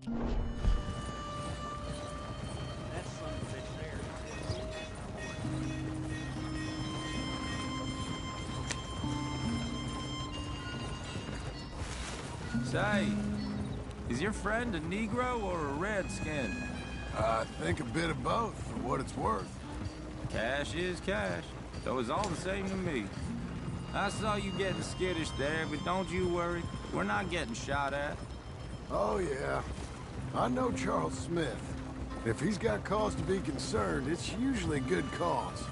Say, is your friend a Negro or a Redskin? I think a bit of both, for what it's worth. Cash is cash, so it's all the same to me. I saw you getting skittish there, but don't you worry. We're not getting shot at. Oh, yeah. I know Charles Smith. If he's got cause to be concerned, it's usually good cause.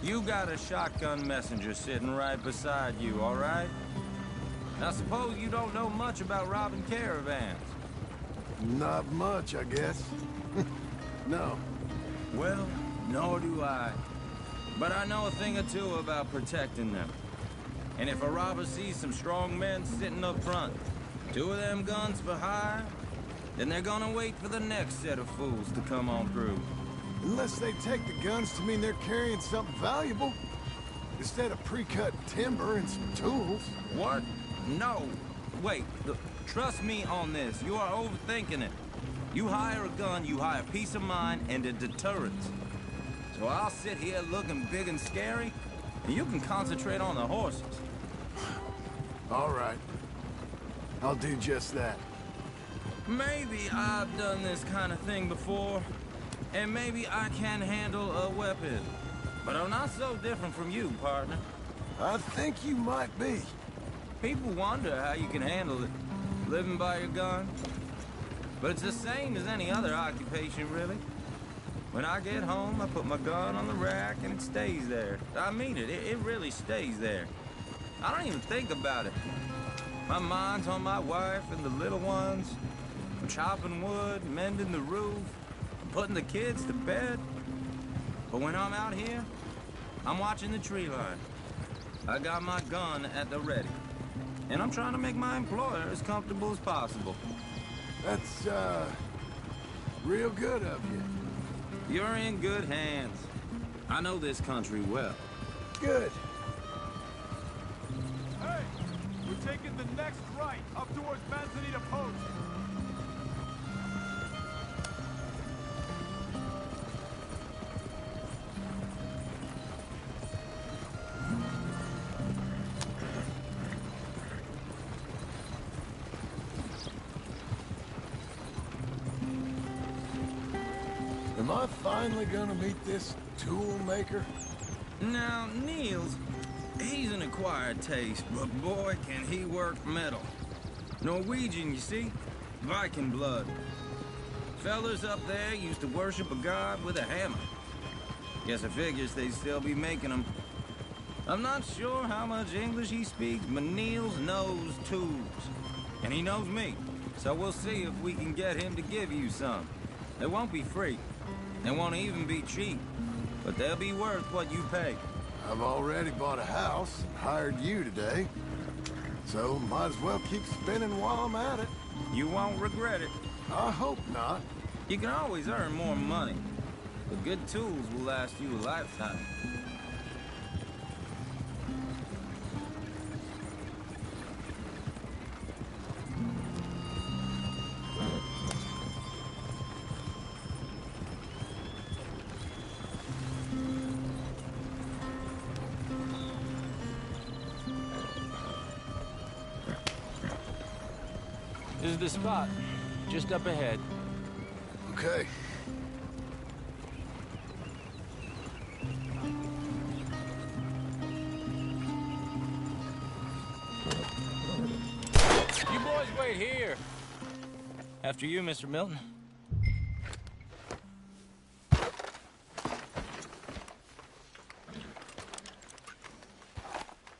You got a shotgun messenger sitting right beside you, all right? Now suppose you don't know much about robbing caravans. Not much, I guess. No. Well, nor do I. But I know a thing or two about protecting them. And if a robber sees some strong men sitting up front, 2 of them guns for hire, then they're gonna wait for the next set of fools to come on through. Unless they take the guns to mean they're carrying something valuable. Instead of pre-cut timber and some tools. What? No. Wait, look, trust me on this. You are overthinking it. You hire a gun, you hire peace of mind and a deterrence. So I'll sit here looking big and scary, and you can concentrate on the horses. All right. I'll do just that. Maybe I've done this kind of thing before, and maybe I can handle a weapon. But I'm not so different from you, partner. I think you might be. People wonder how you can handle it, living by your gun. But it's the same as any other occupation, really. When I get home, I put my gun on the rack and it stays there. I mean it, it really stays there. I don't even think about it. My mind's on my wife and the little ones. I'm chopping wood, mending the roof, putting the kids to bed. But when I'm out here, I'm watching the tree line. I got my gun at the ready. And I'm trying to make my employer as comfortable as possible. That's, real good of you. You're in good hands. I know this country well. Good. Hey! We're taking the next right, up towards Manzanita Post. Am I finally gonna meet this tool maker? Now, Niels, he's an acquired taste, but boy, can he work metal. Norwegian, you see? Viking blood. Fellas up there used to worship a god with a hammer. Guess I figures they'd still be making them. I'm not sure how much English he speaks, but Niels knows tools. And he knows me, so we'll see if we can get him to give you some. They won't be free. They won't even be cheap, but they'll be worth what you pay. I've already bought a house and hired you today. So might as well keep spinning while I'm at it. You won't regret it. I hope not. You can always earn more money, but good tools will last you a lifetime. This is the spot, just up ahead. Okay. You boys wait here. After you, Mr. Milton.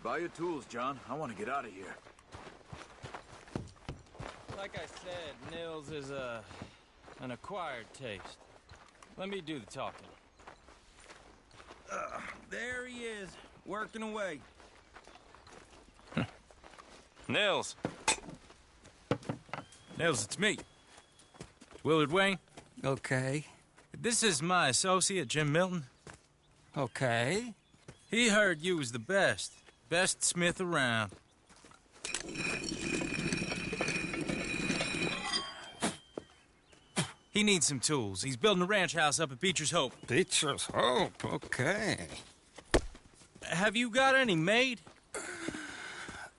Buy your tools, John. I want to get out of here. Like I said, Nils is an acquired taste. Let me do the talking. There he is, working away. Nils. Nils, it's me. Willard Wayne. Okay. This is my associate, Jim Milton. Okay. He heard you was the best. Best smith around. He needs some tools. He's building a ranch house up at Beecher's Hope. Beecher's Hope, okay. Have you got any made?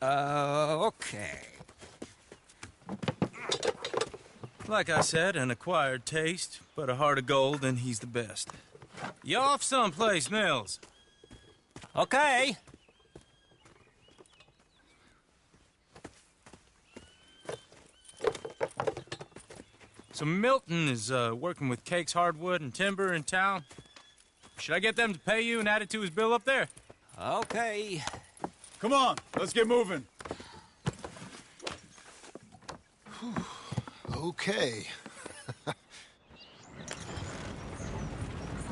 Okay. Like I said, an acquired taste, but a heart of gold, and he's the best. You off someplace, Mills? Okay. So Milton is working with Cakes Hardwood and Timber in town. Should I get them to pay you and add it to his bill up there? Okay. Come on, let's get moving. Okay.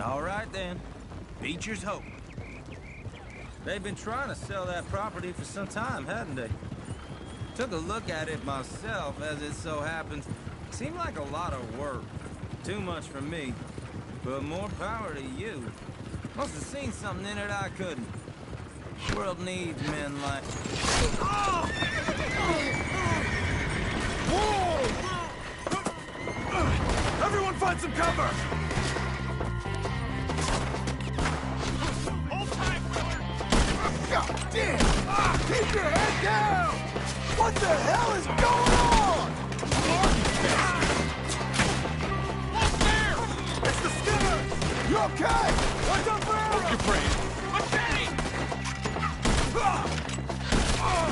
All right, then. Beecher's Hope. They've been trying to sell that property for some time, hadn't they? Took a look at it myself, as it so happens. Seemed like a lot of work. Too much for me. But more power to you. Must have seen something in it I couldn't. The world needs men like... Everyone find some cover! Hold tight, Willard! God damn! Keep your head down! What the hell is going on? Look there! It's the Skinners! You okay? What's up there? Hope you're brave. Machete!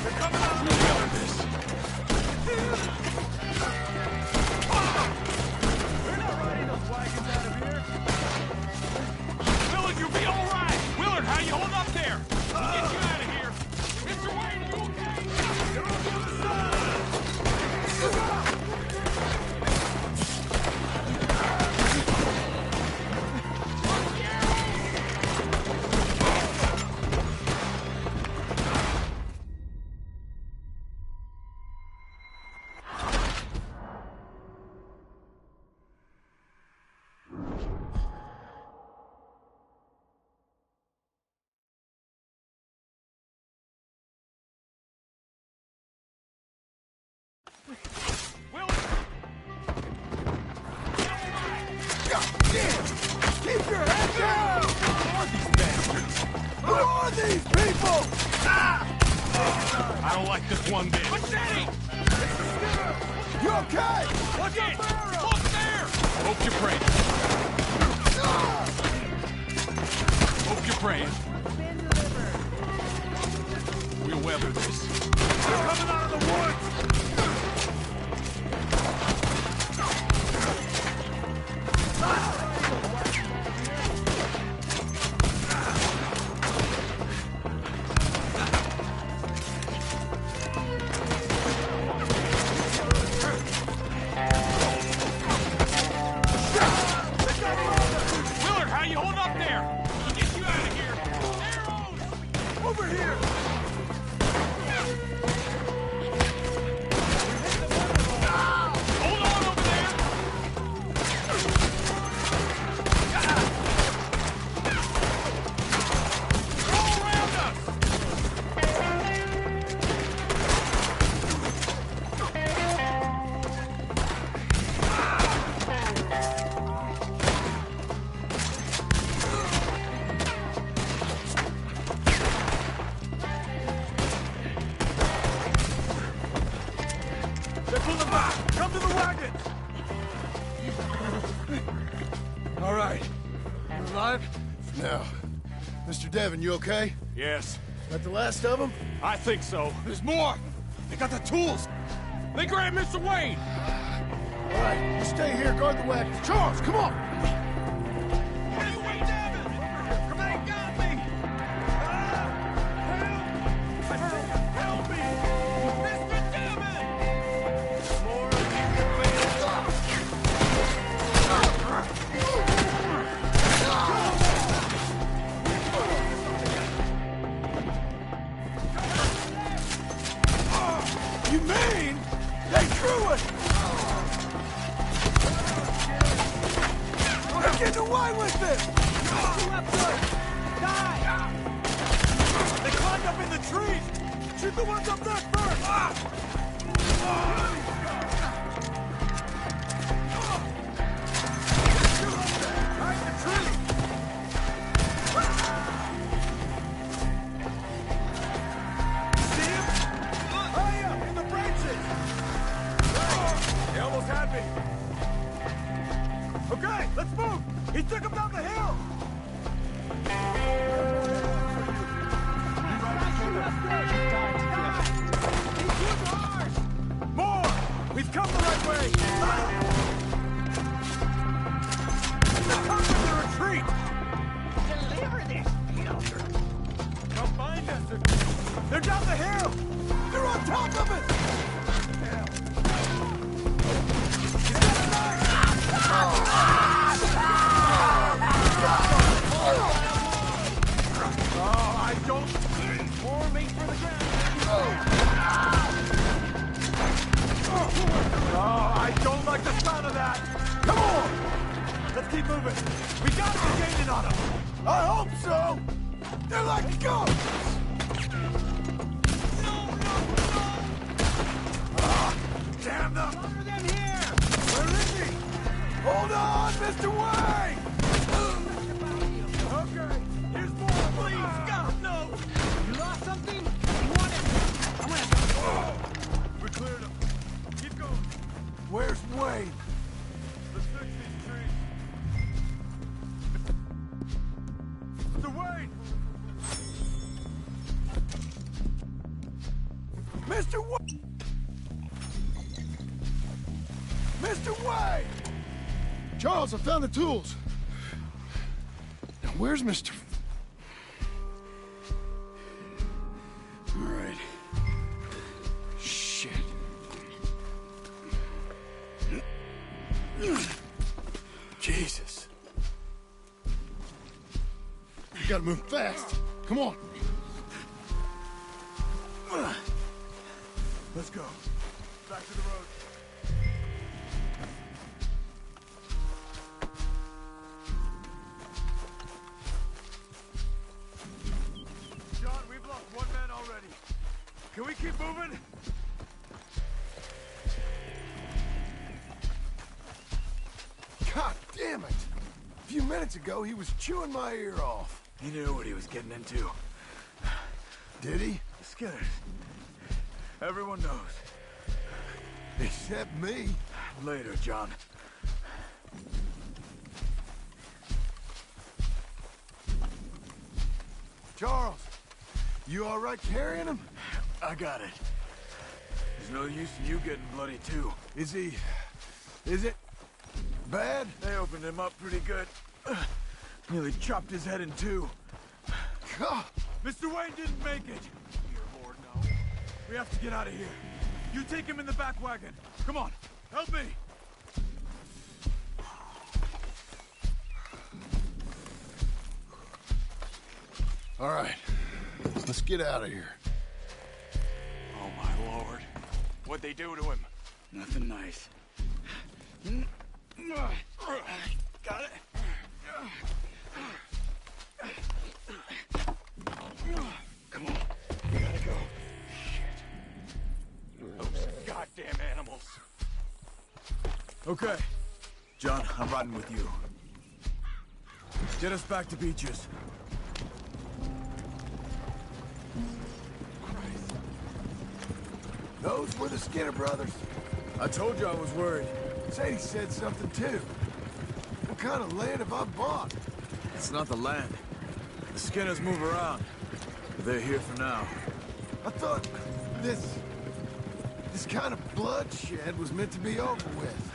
They're coming out of the weather this. They're not riding those wagons out of here. Willard, you'll be all right. Willard, how you hold up there? We'll get you out of here. Mr. Wayne, are you okay? You're on the other side. God damn! Keep your head down! Who are these people? I don't like this one bit. Machete! You okay? Watch out! Look there! Hope you're praying. Hope you're praying. We'll weather this. They're coming out of the woods! Willard, how you hold up there? We'll get you out of here. Arrows! Over here! Hold on over there! They're all around us! They're pulling back! Come to the wagon! All right. You alive? Now, Mr. Devon, you okay? Yes, That the last of them? I think so. There's more! They got the tools! They grabbed Mr. Wayne! All right, you stay here, guard the wagons. Charles, come on! Mr. Wayne Devon! They got me! Help me! Mr. Devon! More of You mean they drew it? They're getting away with it! They climbed up in the trees! Shoot the ones up there first! come the right way! They're coming to retreat! Deliver this, Pilger. Come find us! They're down the hill! They're on top of us! Oh, I don't... More meat for the ground. Oh, I don't like the sound of that! Come on! Let's keep moving! We gotta be gaining on them! I hope so! They're like ghosts! Damn them! Cover them here. Where is he? Hold on, Mr. Wayne! Okay, here's more! Please, God, no! You lost something? You want it? I'm gonna... We cleared him. Keep going. Where's Wayne? Let's fix these trees. Mr. Wayne! Mr. Wayne! Mr. Wayne! Charles, I found the tools. Now, where's Mr. All right. Shit. Jesus. You gotta move fast. Come on. Let's go. Back to the road. John, we've lost one man already. Can we keep moving? God damn it! A few minutes ago, he was chewing my ear off. He knew what he was getting into. Did he? The Skinners. Everyone knows. Except me. Later, John. Charles, you all right carrying him? I got it. There's no use in you getting bloody, too. Is it bad? They opened him up pretty good. Nearly chopped his head in two. God. Mr. Wayne didn't make it. Dear Lord, no. We have to get out of here. You take him in the back wagon. Come on, help me. All right, let's get out of here. Oh, my Lord. What'd they do to him? Nothing nice. Got it? Come on. We gotta go. Those goddamn animals. Okay. John, I'm riding with you. Get us back to Beaches. Those were the Skinner brothers. I told you I was worried. Sadie said something too. What kind of land have I bought? It's not the land. The Skinners move around. But they're here for now. I thought this kind of bloodshed was meant to be over with.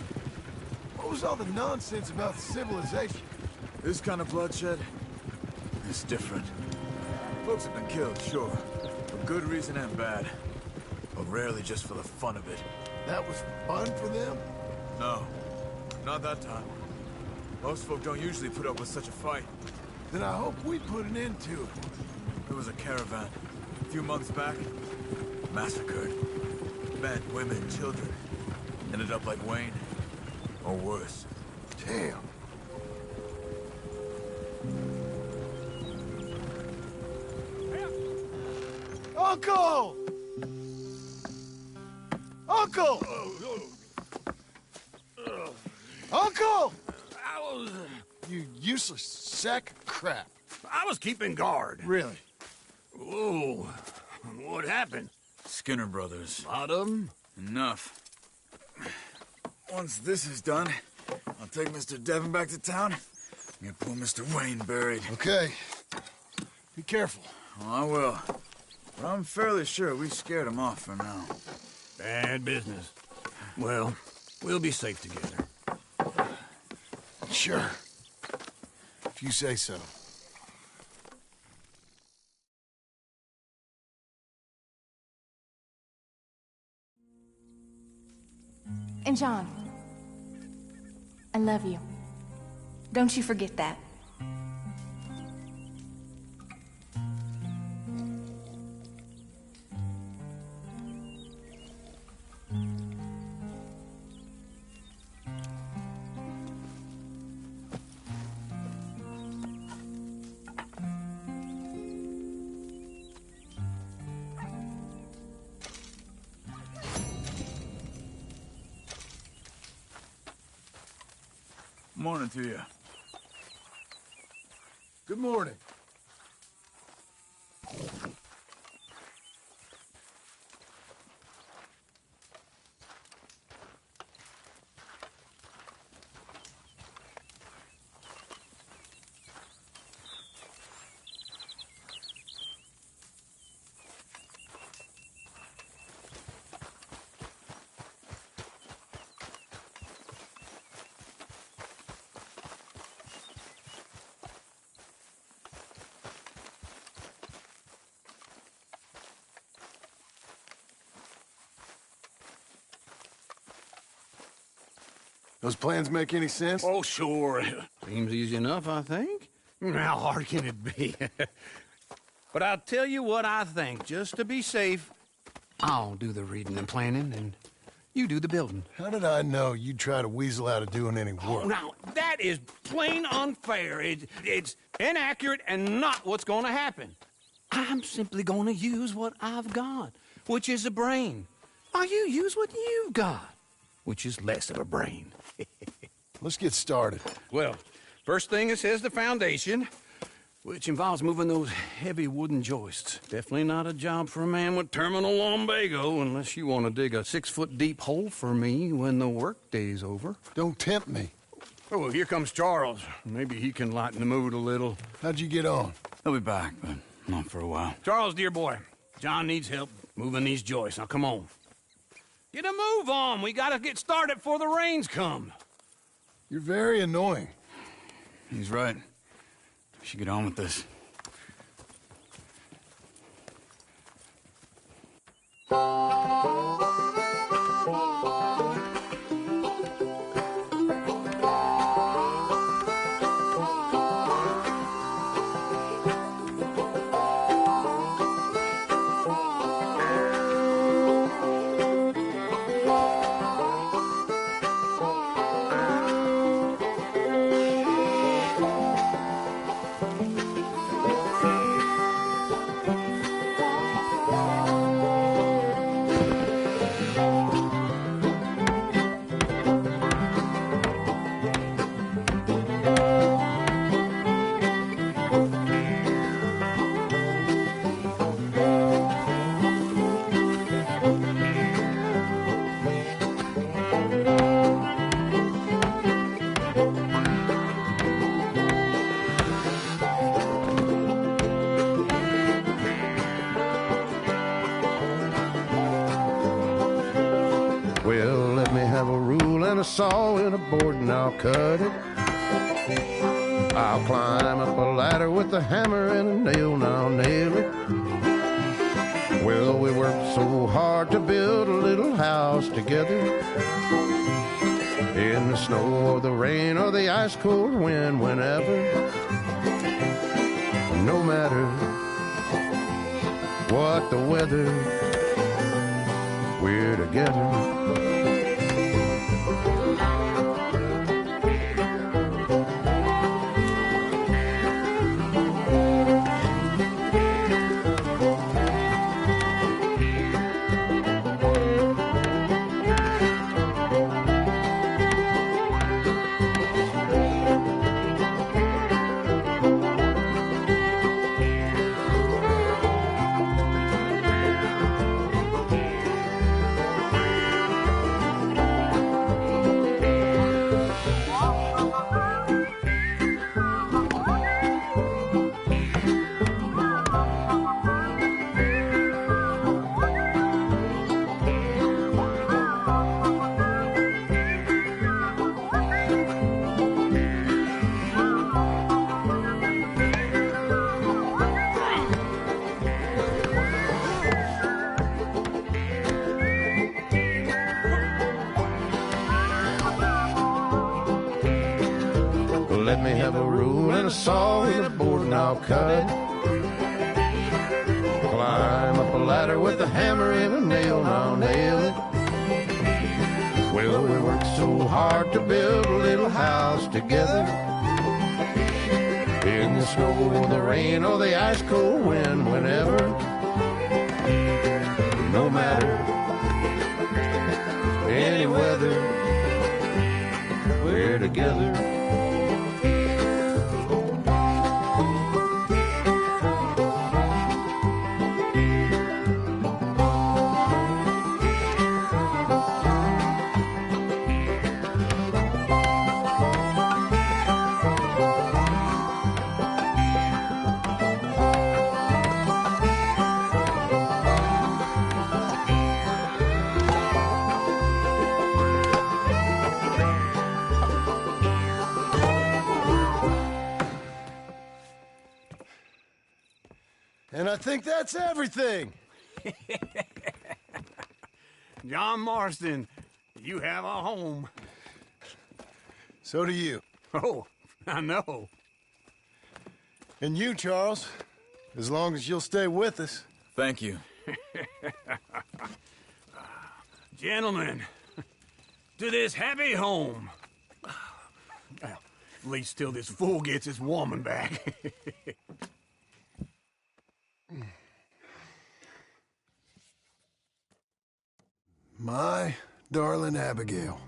What was all the nonsense about civilization? This kind of bloodshed is different. Folks have been killed, sure. For good reason and bad. But rarely just for the fun of it. That was fun for them? No. Not that time. Most folk don't usually put up with such a fight. Then I hope we put an end to it. There was a caravan. A few months back. Massacred. Men, women, children. Ended up like Wayne. Or worse. Damn. Uncle! Uncle! Uncle! You useless sack of crap. I was keeping guard. Really? Whoa. What happened? Skinner brothers. Lot of 'em? Enough. Once this is done, I'll take Mr. Devon back to town and get poor Mr. Wayne buried. Okay. Be careful. Oh, I will. But I'm fairly sure we scared him off for now. Bad business. Well, we'll be safe together. Sure. If you say so. And John, I love you. Don't you forget that. Morning to you. Good morning. Those plans make any sense? Oh, sure. Seems easy enough, I think. How hard can it be? But I'll tell you what I think. Just to be safe, I'll do the reading and planning, and you do the building. How did I know you'd try to weasel out of doing any work? Now, that is plain unfair. It's inaccurate and not what's going to happen. I'm simply going to use what I've got, which is a brain. While you use what you've got, which is less of a brain. Let's get started. Well, first thing it says the foundation, which involves moving those heavy wooden joists. Definitely not a job for a man with terminal lumbago unless you want to dig a 6-foot deep hole for me when the workday's over. Don't tempt me. Oh, well, here comes Charles. Maybe he can lighten the mood a little. How'd you get on? He'll be back, but not for a while. Charles, dear boy, John needs help moving these joists. Now, come on. Get a move on. We gotta get started before the rains come. You're very annoying. He's right. We should get on with this. Well, let me have a rule and a saw and a board and I'll cut it. I'll climb up a ladder with a hammer and a nail and I'll nail it. Well, we worked so hard to build a little house together. In the snow or the rain or the ice cold wind, whenever. No matter what the weather, we're together. let me have a rule and a saw and a board and I'll cut it. Climb up a ladder with a hammer and a nail and I'll nail it. Well, we worked so hard to build a little house together. In the snow, the rain, or the ice cold wind, whenever. No matter any weather, we're together. And I think that's everything. John Marston, you have a home. So do you. Oh, I know. And you, Charles, as long as you'll stay with us. Thank you. Gentlemen, to this happy home. Well, at least till this fool gets his woman back. My darling Abigail,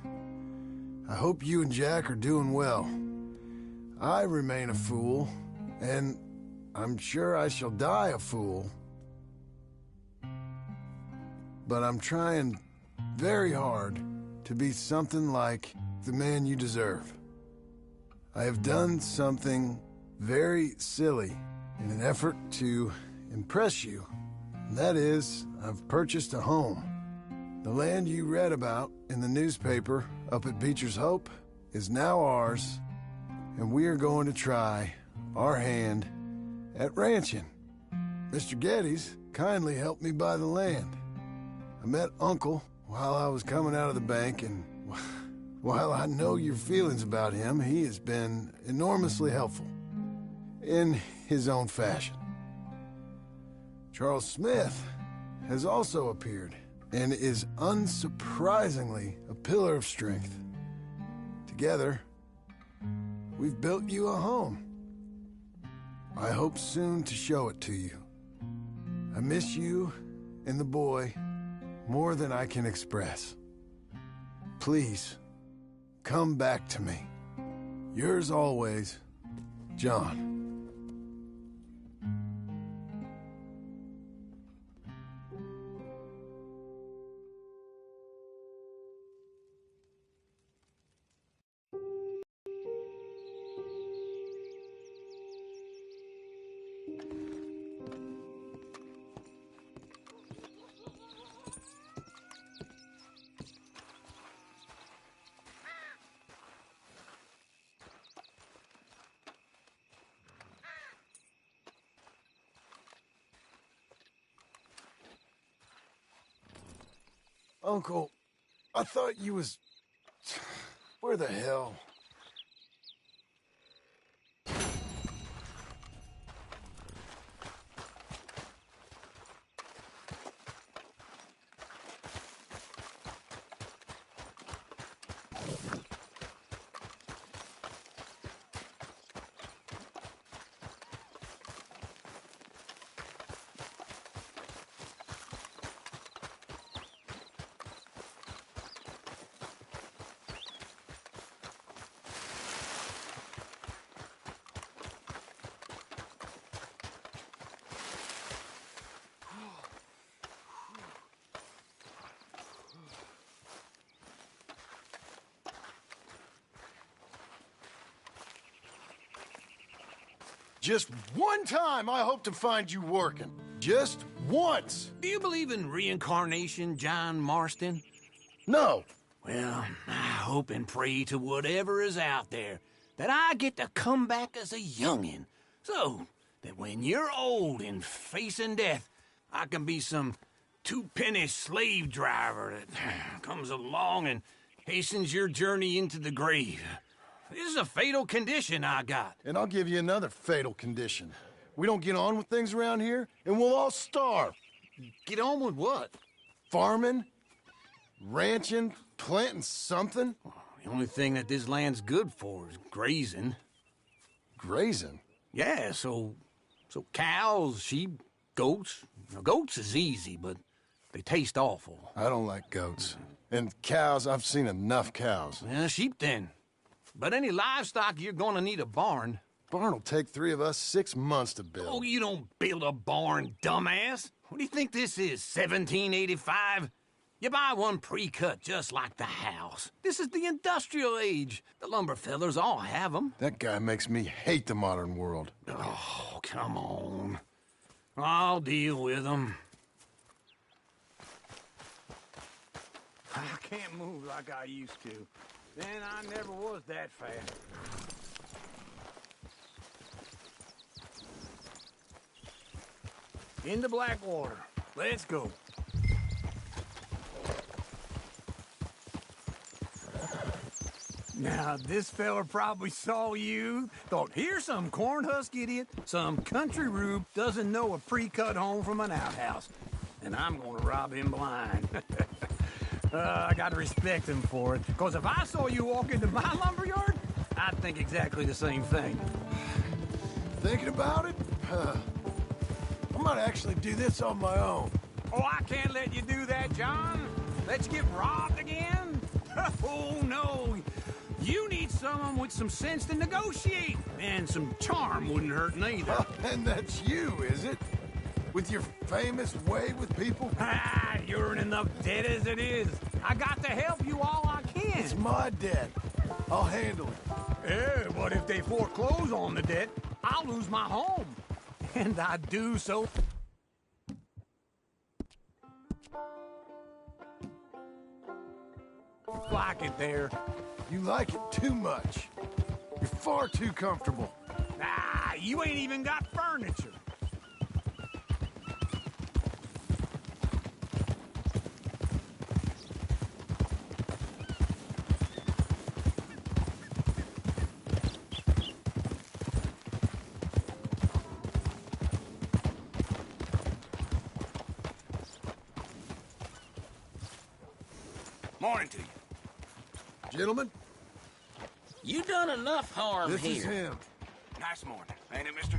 I hope you and Jack are doing well. I remain a fool, and I'm sure I shall die a fool. But I'm trying very hard to be something like the man you deserve. I have done something very silly in an effort to impress you. And that is, I've purchased a home. The land you read about in the newspaper up at Beecher's Hope is now ours, and we are going to try our hand at ranching. Mr. Geddes kindly helped me buy the land. I met Uncle while I was coming out of the bank, and while I know your feelings about him, he has been enormously helpful in his own fashion. Charles Smith has also appeared and is unsurprisingly a pillar of strength. Together, we've built you a home. I hope soon to show it to you. I miss you and the boy more than I can express. Please, come back to me. Yours always, John. Uncle, I thought you was... Where the hell? Just one time I hope to find you working. Just once. Do you believe in reincarnation, John Marston? No. Well, I hope and pray to whatever is out there that I get to come back as a youngin', so that when you're old and facing death, I can be some two-penny slave driver that comes along and hastens your journey into the grave. This is a fatal condition I got. And I'll give you another fatal condition. We don't get on with things around here, and we'll all starve. Get on with what? Farming, ranching, planting something. The only thing that this land's good for is grazing. Grazing? Yeah, so cows, sheep, goats. Now, goats is easy, but they taste awful. I don't like goats. And cows, I've seen enough cows. Yeah, sheep then. But any livestock, you're gonna need a barn. Barn will take 3 of us 6 months to build. Oh, you don't build a barn, dumbass. What do you think this is, 1785? You buy one pre-cut just like the house. This is the industrial age. The lumber fellers all have them. That guy makes me hate the modern world. Oh, come on. I'll deal with them. I can't move like I used to. Then I never was that fast. Into Blackwater. Let's go. Now, this fella probably saw you, thought, here's some cornhusk idiot, some country rube doesn't know a pre-cut home from an outhouse. And I'm gonna rob him blind. I gotta respect him for it, because if I saw you walk into my lumberyard, I'd think exactly the same thing. Thinking about it? I might actually do this on my own. Oh, I can't let you do that, John. Let you get robbed again? Oh, no. You need someone with some sense to negotiate. And some charm wouldn't hurt neither. And that's you, is it? With your famous way with people? Ah, you're in enough debt as it is. I got to help you all I can. It's my debt. I'll handle it. Yeah, but if they foreclose on the debt, I'll lose my home. And I do so. Like it there. You like it too much. You're far too comfortable. Ah, you ain't even got furniture. Morning to you. Gentlemen, You done enough harm this here. is him. Nice morning, ain't it, mister?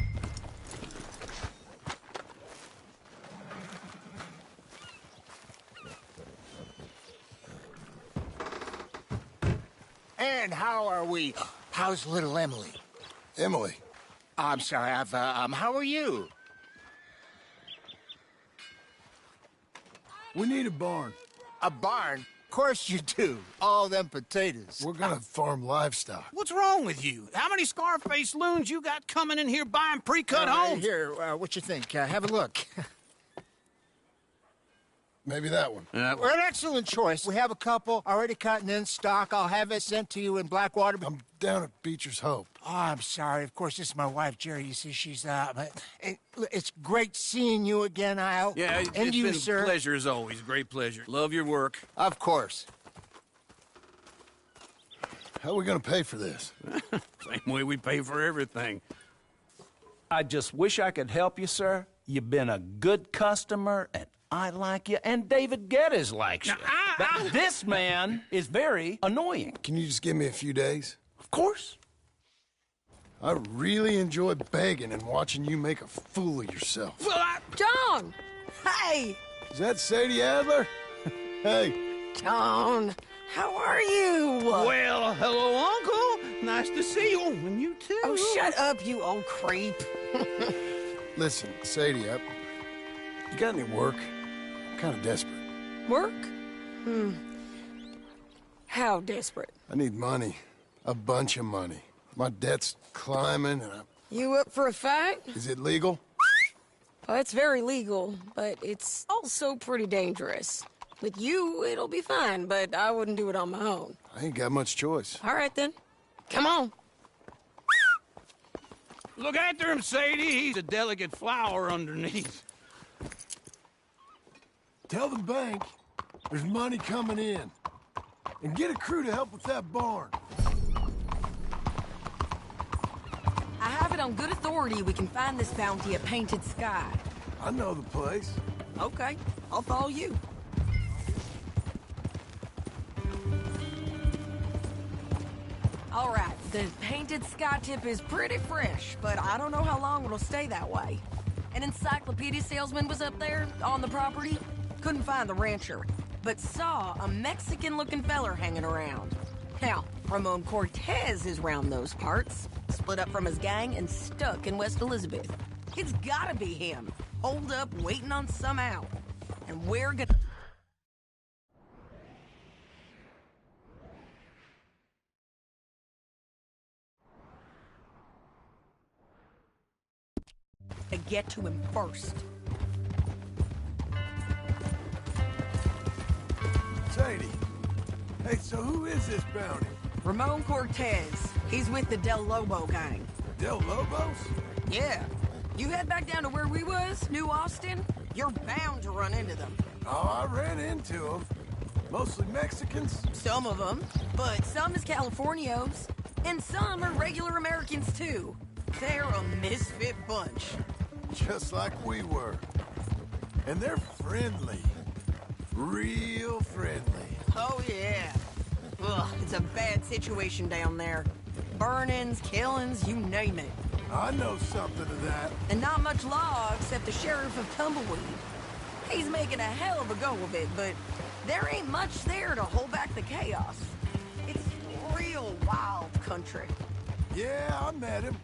And how are we? How's little Emily? Emily. I'm sorry, how are you? We need a barn. A barn? Of course you do. All them potatoes. We're gonna farm livestock. What's wrong with you? How many Scarface loons you got coming in here buying pre-cut homes? Here, what you think? Have a look. Maybe that one. We're an excellent choice. We have a couple already cut and in stock. I'll have it sent to you in Blackwater. I'm down at Beecher's Hope. Oh, I'm sorry. Of course, this is my wife, Jerry. You see, she's, it's great seeing you again, Al. Yeah, and it's you, been sir. a pleasure as always. Great pleasure. Love your work. Of course. How are we gonna pay for this? Same way we pay for everything. I just wish I could help you, sir. You've been a good customer, and I like you, and David Geddes likes you. But this man is very annoying. Can you just give me a few days? Of course. I really enjoy begging and watching you make a fool of yourself. John! Hey! Is that Sadie Adler? Hey. John, how are you? Well, hello, Uncle. Nice to see you. And you too. Oh, shut up, you old creep. Listen, Sadie, you got any work? I'm kind of desperate. Work? How desperate? I need money. A bunch of money. My debt's climbing, and You up for a fight? Is it legal? Well, it's very legal, but it's also pretty dangerous. With you, it'll be fine, but I wouldn't do it on my own. I ain't got much choice. All right, then. Come on. Look after him, Sadie. He's a delicate flower underneath. Tell the bank there's money coming in. And get a crew to help with that barn. have it on good authority we can find this bounty at Painted Sky. I know the place. Okay, I'll follow you. All right, the Painted Sky tip is pretty fresh, but I don't know how long it'll stay that way. An encyclopedia salesman was up there on the property. Couldn't find the rancher, but saw a Mexican-looking feller hanging around. Now, Ramon Cortez is round those parts, split up from his gang and stuck in West Elizabeth. It's gotta be him, holed up waiting on some out. And we're gonna... to get to him first. Sadie. Hey, so who is this bounty? Ramon Cortez. He's with the Del Lobo gang. Del Lobos? Yeah. You head back down to where we was, New Austin, you're bound to run into them. Oh, I ran into them. Mostly Mexicans? Some of them, but some is Californios. And some are regular Americans, too. They're a misfit bunch. Just like we were. And they're friendly. Real friendly. Oh, yeah. Ugh, it's a bad situation down there. Burnings, killings, you name it. I know something of that. And not much law except the sheriff of Tumbleweed. He's making a hell of a go of it, but there ain't much there to hold back the chaos. It's real wild country. Yeah, I met him.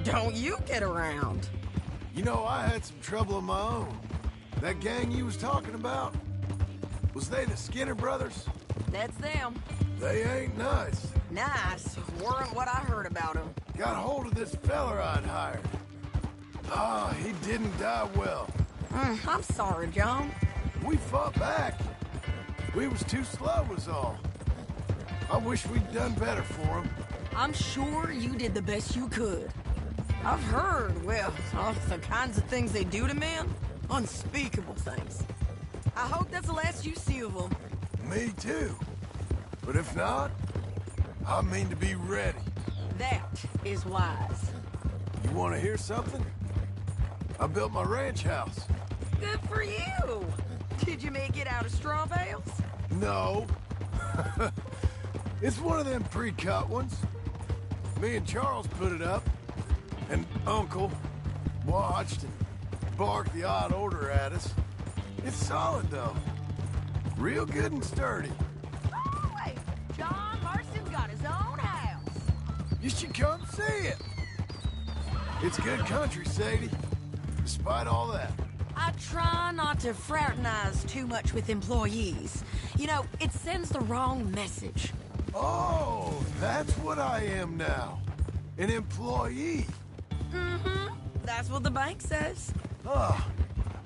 Don't you get around. You know, I had some trouble of my own. That gang you was talking about, was they the Skinner brothers? That's them. They ain't nice. Nice weren't what I heard about them. Got hold of this feller I'd hired. Ah, he didn't die well. I'm sorry, John. We fought back. We was too slow was all. I wish we'd done better for him. I'm sure you did the best you could. I've heard, well, of the kinds of things they do to men. Unspeakable things. I hope that's the last you see of them. Me too. But if not, I mean to be ready. That is wise. You want to hear something? I built my ranch house. Good for you. Did you make it out of straw bales? No. It's one of them pre-cut ones. Me and Charles put it up. And Uncle watched and barked the odd order at us. It's solid, though. Real good and sturdy. Oh, wait. John Marston's got his own house. You should come see it. It's good country, Sadie. Despite all that. I try not to fraternize too much with employees. You know, it sends the wrong message. Oh, that's what I am now. An employee. Mm-hmm. That's what the bank says. Oh,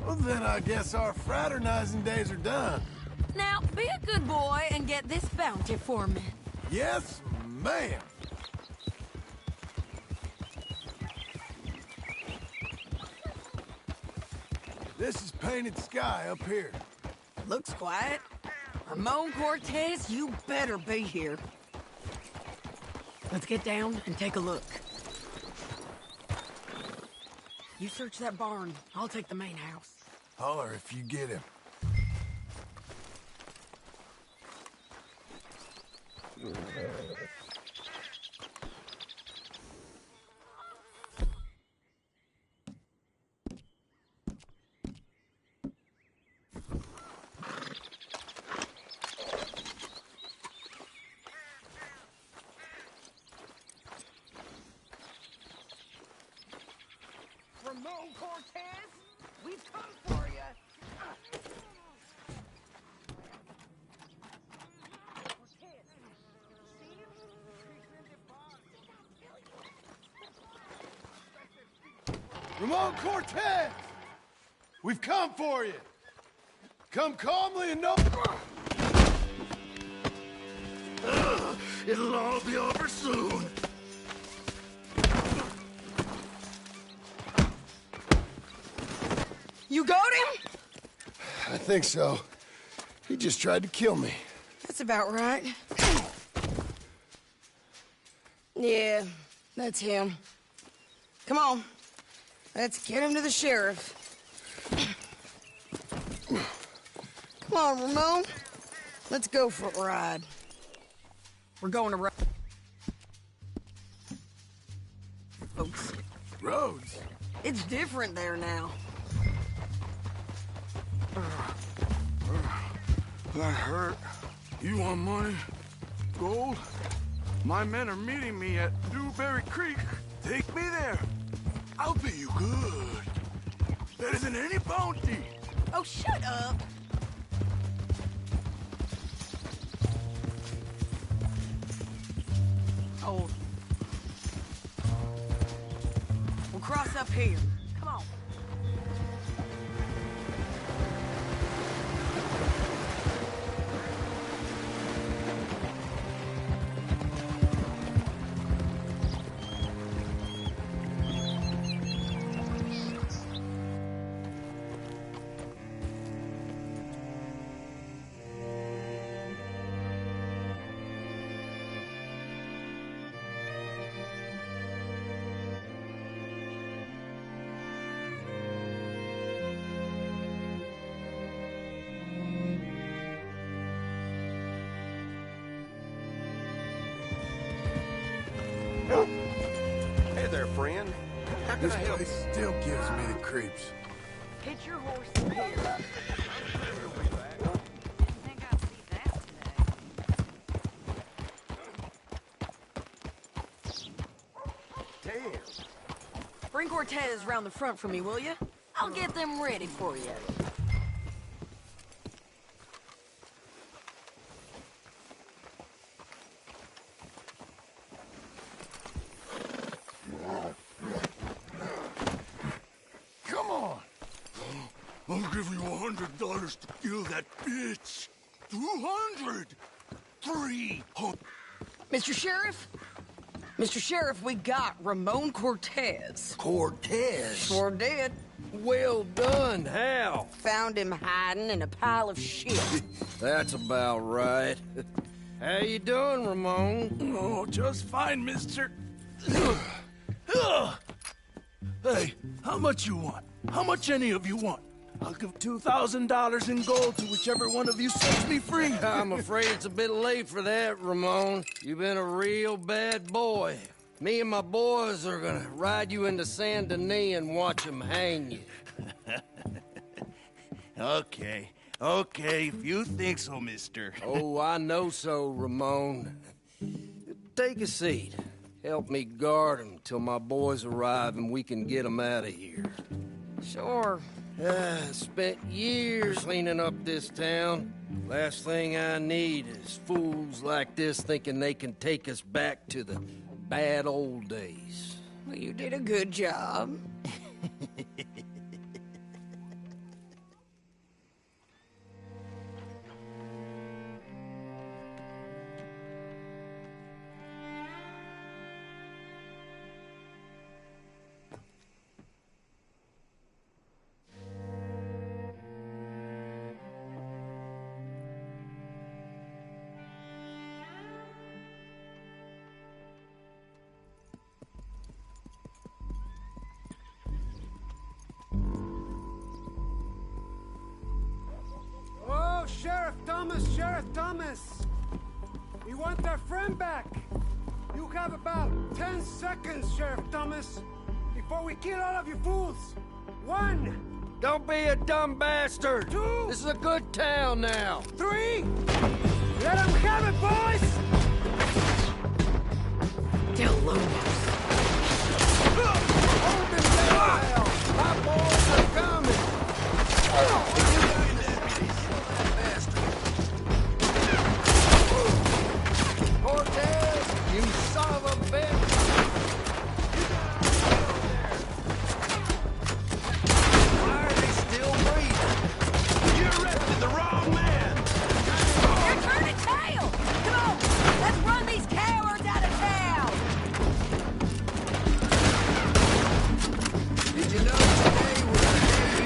well then I guess our fraternizing days are done. Now, be a good boy and get this bounty for me. Yes, ma'am. This is Painted Sky up here. Looks quiet. Ramon Cortez, you better be here. Let's get down and take a look. You search that barn. I'll take the main house. Holler if you get him. Ramon Cortez, we've come for you. Ramon Cortez! We've come for you! Come calmly and no... It'll all be over soon. You got him? I think so. He just tried to kill me. That's about right. Yeah, that's him. Come on. Let's get him to the sheriff. Come on, Ramon. Let's go for a ride. We're going to ride. Folks. Roads? It's different there now. That hurt. You want money? Gold? My men are meeting me at Dewberry Creek. Take me there. I'll pay you good. Better than any bounty. Oh, shut up. Hold. We'll cross up here. Come on. Hey there, friend. How can This I help? place still gives me the creeps. Hitch your horse here. Bring Cortez round the front for me, will you? I'll get them ready for you. Come on. I'll give you $100 to kill that bitch. 200. 300. Mr. Sheriff? Mr. Sheriff, we got Ramon Cortez. Cortez? Sure did. Well done. How? Found him hiding in a pile of shit. That's about right. How you doing, Ramon? Oh, just fine, mister. Hey, how much you want? How much any of you want? I'll give $2,000 in gold to whichever one of you sets me free. I'm afraid it's a bit late for that, Ramon. You've been a real bad boy. Me and my boys are gonna ride you into Saint Denis and watch them hang you. Okay, if you think so, mister. Oh, I know so, Ramon. Take a seat. Help me guard them till my boys arrive and we can get them out of here. Sure. Spent years cleaning up this town. Last thing I need is fools like this thinking they can take us back to the bad old days. Well, you did a good job. Oh, Sheriff Thomas! We want our friend back! You have about 10 seconds, Sheriff Thomas, before we kill all of you fools! 1! Don't be a dumb bastard! 2! This is a good town now! 3! Let them have it, boys! Del Lobos. Hold them down! My boys are coming! Cortez, you son of a bitch! Why are they still breathing? You arrested the wrong man! You're turning tail! Come on! Let's run these cowards out of town! Did you know today was a day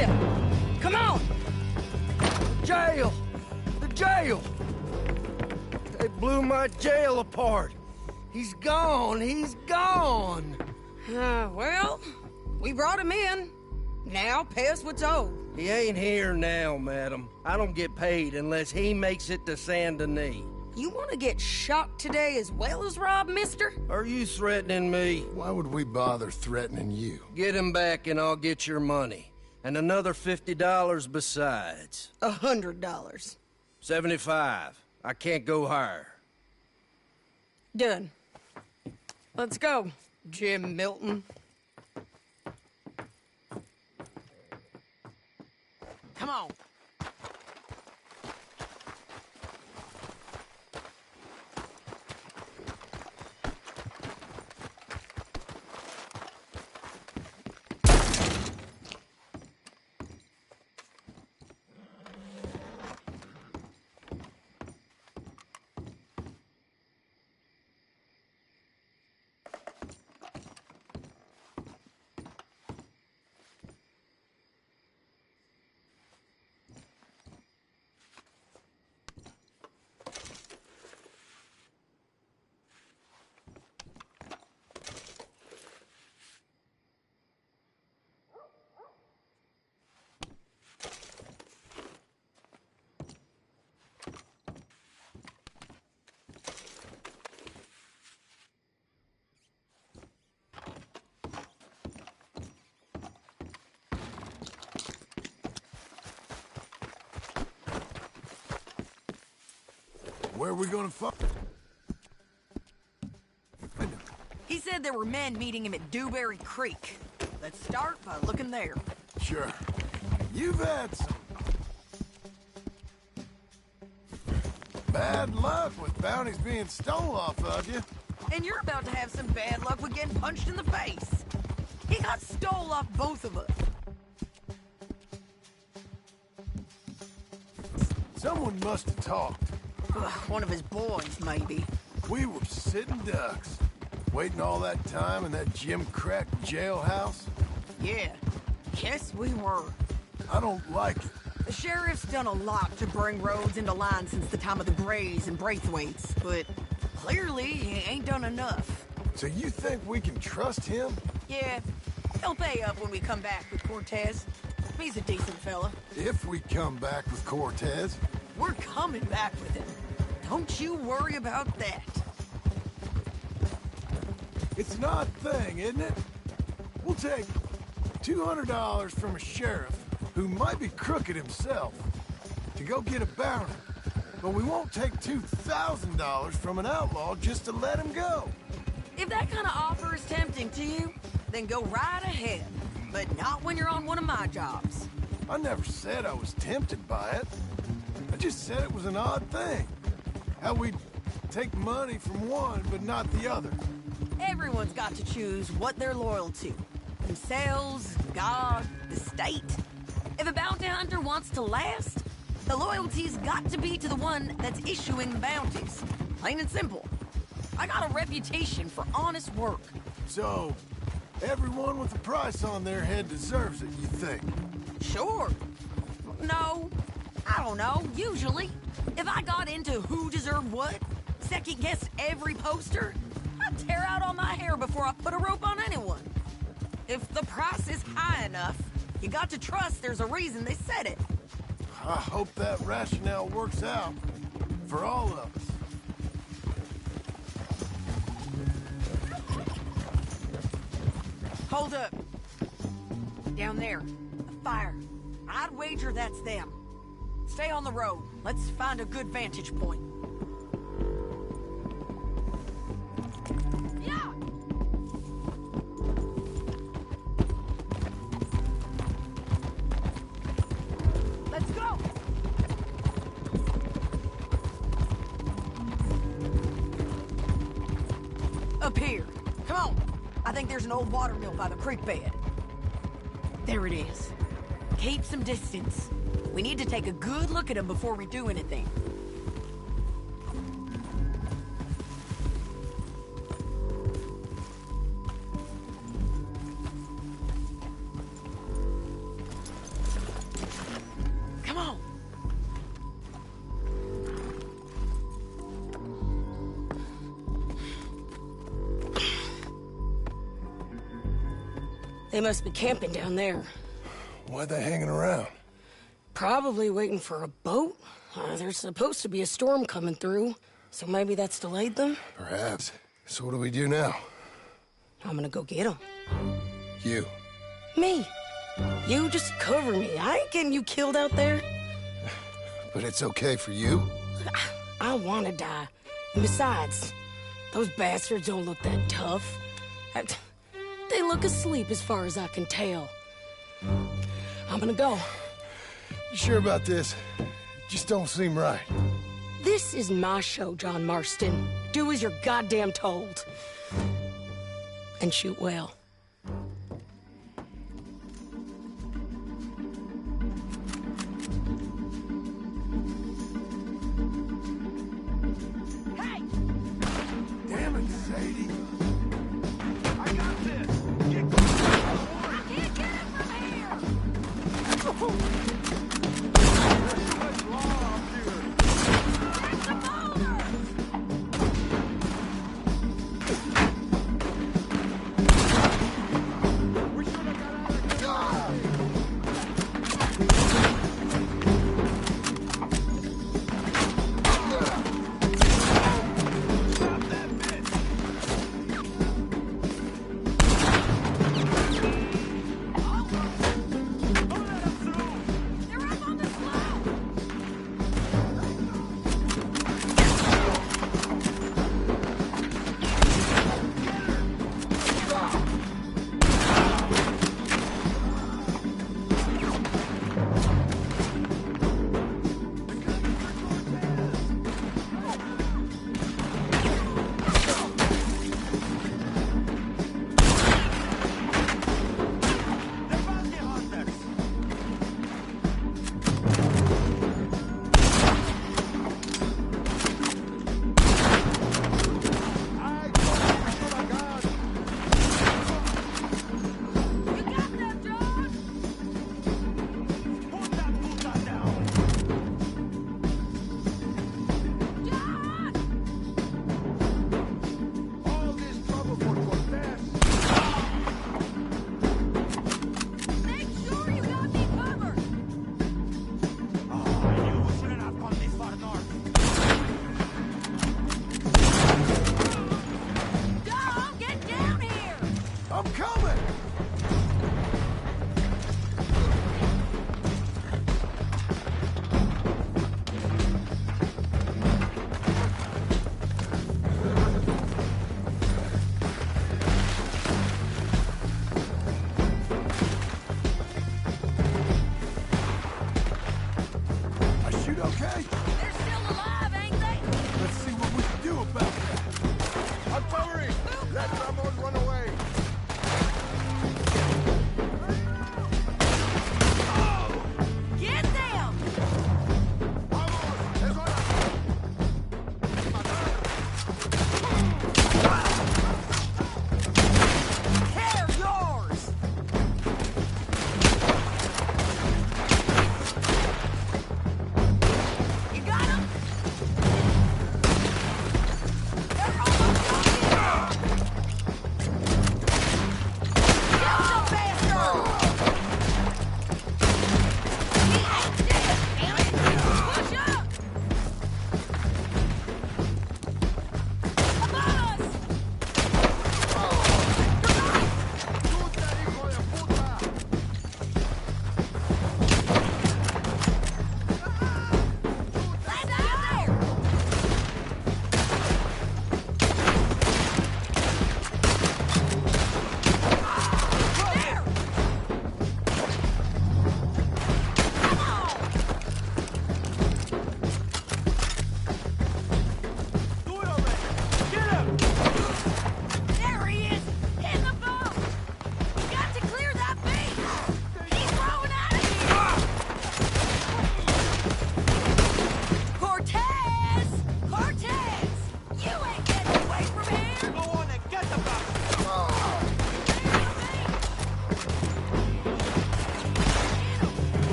you. Come on. Jail! The jail! They blew my jail apart. He's gone. He's gone. Well, we brought him in. Now pay us what's owed. He ain't here now, madam. I don't get paid unless he makes it to Saint Denis. You want to get shot today as well as Rob, mister? Are you threatening me? Why would we bother threatening you? Get him back and I'll get your money. And another $50 besides. $100. 75. I can't go higher. Done. Let's go, Jim Milton. Come on. Where are we gonna find? He said there were men meeting him at Dewberry Creek. Let's start by looking there. Sure. You've had some bad luck with bounties being stole off of you. And you're about to have some bad luck with getting punched in the face. He got stole off both of us. Someone must have talked. One of his boys, maybe. We were sitting ducks, waiting all that time in that Jim Crack jailhouse. Yeah, yes we were. I don't like it. The sheriff's done a lot to bring roads into line since the time of the Grays and Braithwaites, but clearly he ain't done enough. So you think we can trust him? Yeah, he'll pay up when we come back with Cortez. He's a decent fella. If we come back with Cortez. We're coming back with him. Don't you worry about that. It's an odd thing, isn't it? We'll take $200 from a sheriff who might be crooked himself to go get a bounty, but we won't take $2,000 from an outlaw just to let him go. If that kind of offer is tempting to you, then go right ahead, but not when you're on one of my jobs. I never said I was tempted by it. I just said it was an odd thing. How we'd take money from one, but not the other. Everyone's got to choose what they're loyal to. Themselves, God, the state. If a bounty hunter wants to last, the loyalty's got to be to the one that's issuing the bounties. Plain and simple. I got a reputation for honest work. So, everyone with a price on their head deserves it, you think? Sure. No. I don't know, usually. If I got into who deserved what, second-guessed every poster, I'd tear out all my hair before I put a rope on anyone. If the price is high enough, you got to trust there's a reason they said it. I hope that rationale works out for all of us. Hold up. Down there, a fire. I'd wager that's them. Stay on the road. Let's find a good vantage point. Yeah! Let's go! Up here. Come on. I think there's an old water mill by the creek bed. There it is. Keep some distance. We need to take a good look at him before we do anything. They must be camping down there. Why are they hanging around? Probably waiting for a boat. There's supposed to be a storm coming through, so maybe that's delayed them? Perhaps. So what do we do now? I'm gonna go get them. You. Me. You just cover me. I ain't getting you killed out there. But it's okay for you? I want to die. And besides, those bastards don't look that tough. They look asleep as far as I can tell. I'm gonna go. You sure about this? Just don't seem right. This is my show, John Marston. Do as you're goddamn told. And shoot well. Damn it, Sadie. I got this. I can't get it from here!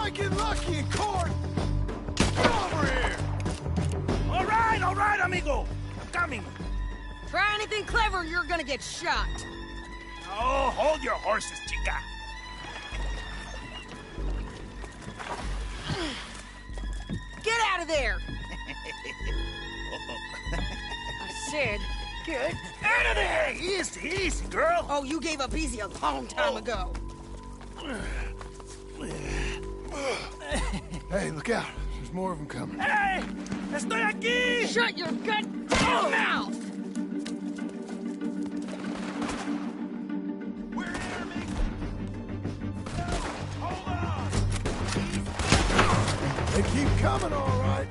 might get lucky in court. Get over here. All right, amigo. I'm coming. Try anything clever, you're gonna get shot. Oh, hold your horses, chica. Get out of there! I said, get Out of there! Easy, easy, girl. Oh, you gave up easy a long time ago. Hey, look out. There's more of them coming. Hey! Estoy aquí! Shut your goddamn mouth! They keep coming, all right.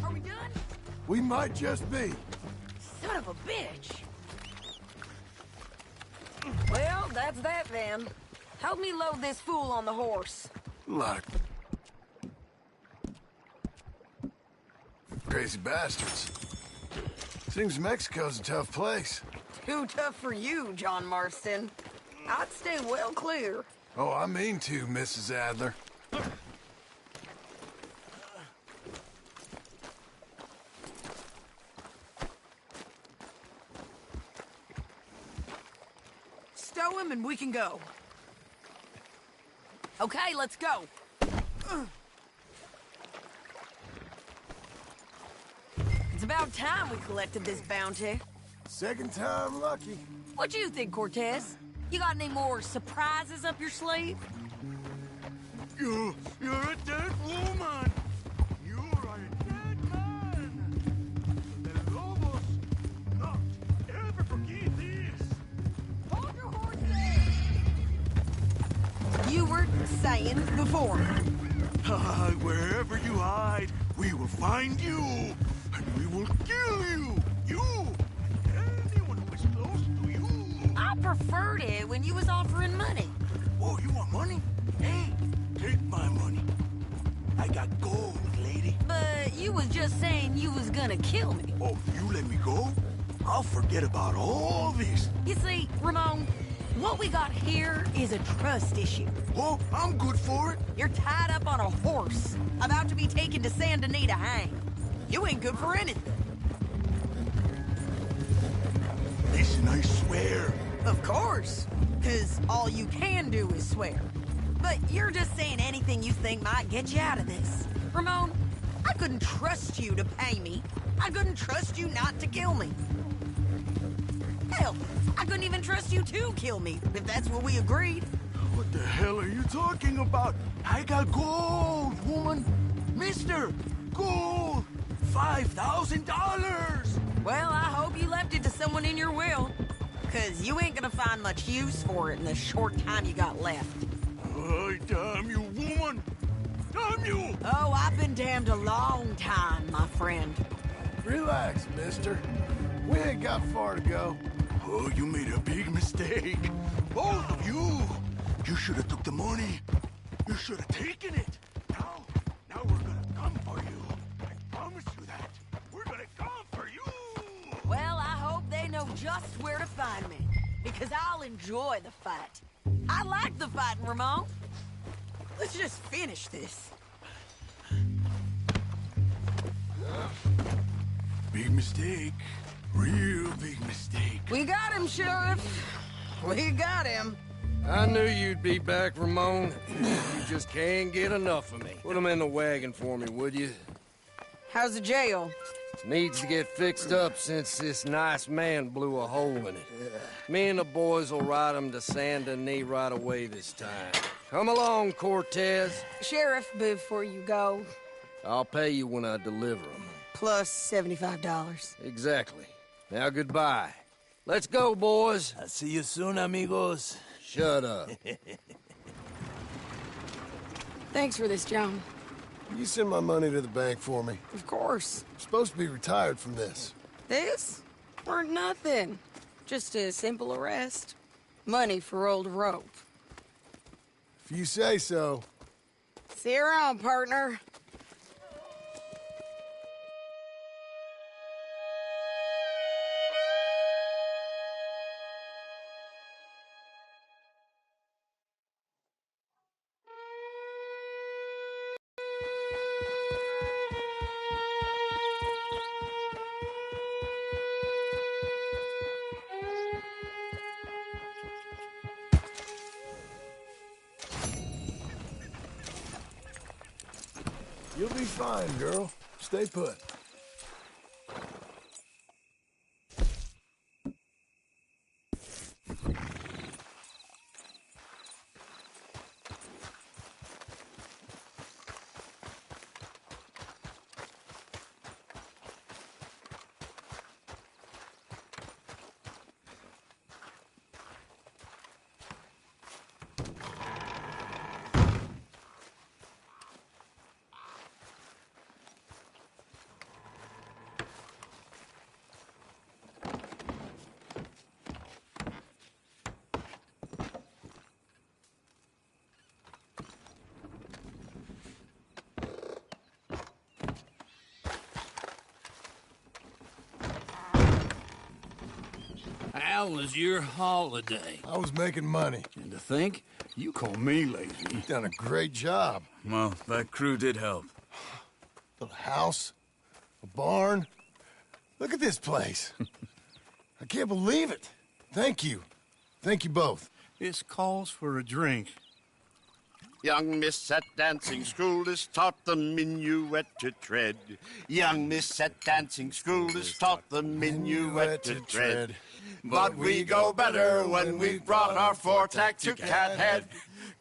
Are we done? We might just be. Son of a bitch. Well, that's that then. Help me load this fool on the horse. A lot of crazy bastards. Seems Mexico's a tough place. Too tough for you, John Marston. I'd stay well clear. Oh, I mean to, Mrs. Adler. Stow him and we can go. Okay, let's go. It's about time we collected this bounty. Second time lucky. What do you think, Cortez? You got any more surprises up your sleeve? You're a dead woman. You are a dead man. The Lobos not ever forgive this. Hold your horses! You were saying before. Wherever you hide, we will find you, and we will kill you. You, anyone who is close to you. I preferred it when you was offering money. Oh, you want money? Hey, take my money. I got gold, lady. But you was just saying you was gonna kill me. Oh, you let me go? I'll forget about all this. You see, Ramon, what we got here is a trust issue. Oh, I'm good for it. You're tied up on a horse, about to be taken to Saint Denis to hang. You ain't good for anything. Listen, I swear. Of course, because all you can do is swear. But you're just saying anything you think might get you out of this. Ramon, I couldn't trust you to pay me. I couldn't trust you not to kill me. Hell, I couldn't even trust you to kill me, if that's what we agreed. What the hell are you talking about? I got gold, woman. Mister, gold. $5,000. Well, I hope you left it to someone in your will. Because you ain't gonna find much use for it in the short time you got left. Oh, damn you, woman. Damn you. Oh, I've been damned a long time, my friend. Relax, mister. We ain't got far to go. Oh, you made a big mistake. Both of you. You should have took the money. You should have taken it. Now we're gonna come for you. I promise you that. We're gonna come for you. Well, I hope they know just where to find me. Because I'll enjoy the fight. I like the fighting, Ramon. Let's just finish this. Big mistake. Real big mistake. We got him, Sheriff. We got him. I knew you'd be back, Ramon. You just can't get enough of me. Put him in the wagon for me, would you? How's the jail? Needs to get fixed up since this nice man blew a hole in it. Me and the boys will ride him to Saint Denis right away this time. Come along, Cortez. Sheriff, before you go, I'll pay you when I deliver him. plus $75. Exactly. Now goodbye. Let's go, boys. I'll see you soon, amigos. Shut up. Thanks for this, John. You send my money to the bank for me. Of course. I'm supposed to be retired from this. This weren't nothing. Just a simple arrest. Money for old Rope. If you say so. See you around, partner. You'll be fine, girl. Stay put. How was your holiday? I was making money. And to think, you call me lazy. You've done a great job. Well, that crew did help. Little house, a barn. Look at this place. I can't believe it. Thank you. Thank you both. This calls for a drink. Young miss at dancing school is taught the minuet to tread. Young miss at dancing school is taught the minuet to tread. But we go better when we've brought our four-tack to Cathead.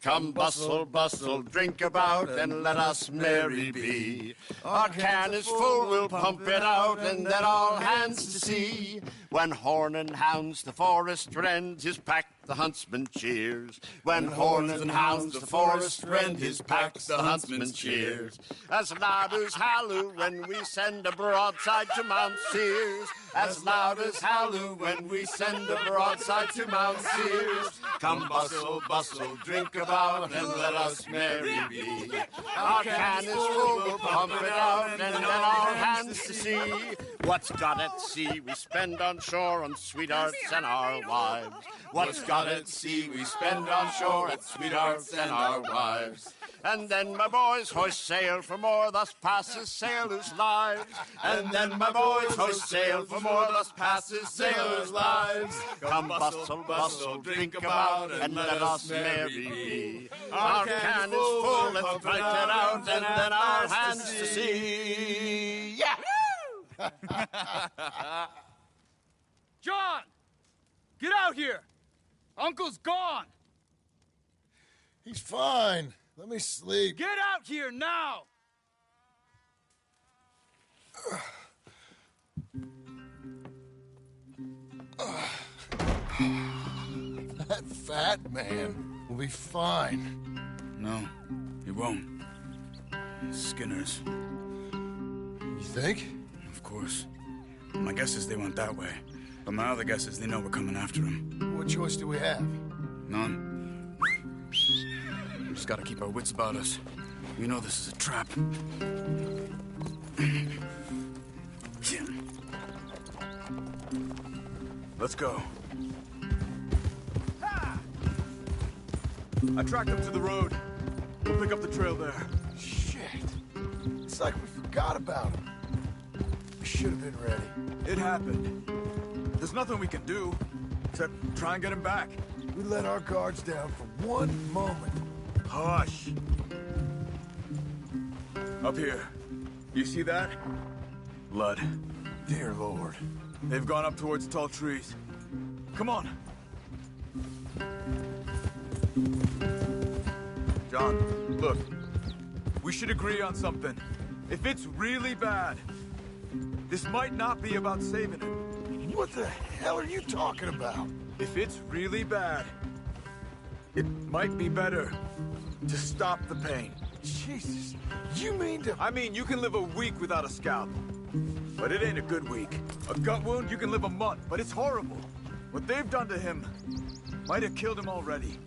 Come bustle, bustle, drink about, and let us merry be. Our can is full, we'll pump it out, and then all hands to see. When horn and hounds the forest rend, his pack the huntsman cheers. When horn and hounds the forest rend, his pack the huntsman cheers. As loud as halloo when we send a broadside to Mount Sears. As loud as halloo when we send a broadside to Mount Sears. Come bustle, bustle, drink about, and let us merry be. Our can is full, we'll pump it out, and then all hands to see. What's got at sea we spend on shore on sweethearts and our wives. What's got at sea we spend on shore at sweethearts and our wives. And then my boys hoist sail for more, thus passes sailors' lives. And then my boys hoist sail for more, thus passes sailors' lives. Come bustle, bustle, drink about, and let us merry be. Our can is full, let's drink it out, and then our hands to see. Yeah! John! Get out here! Uncle's gone! He's fine. Let me sleep. Get out here now! That fat man will be fine. No, he won't. Skinner's. You think? Of course. My guess is they went that way. But my other guess is they know we're coming after him. What choice do we have? None. We just gotta keep our wits about us. We know this is a trap. Let's go. I tracked them to the road. We'll pick up the trail there. Shit. It's like we forgot about him. We should have been ready. It happened. There's nothing we can do, except try and get him back. We let our guards down for one moment. Hush. Up here. You see that? Blood. Dear Lord. They've gone up towards the tall trees. Come on. John, look. We should agree on something. If it's really bad, this might not be about saving him. What the hell are you talking about? If it's really bad, it might be better to stop the pain. Jesus, you mean to... I mean, you can live a week without a scalpel. but it ain't a good week. A gut wound, you can live a month, but it's horrible. What they've done to him might have killed him already,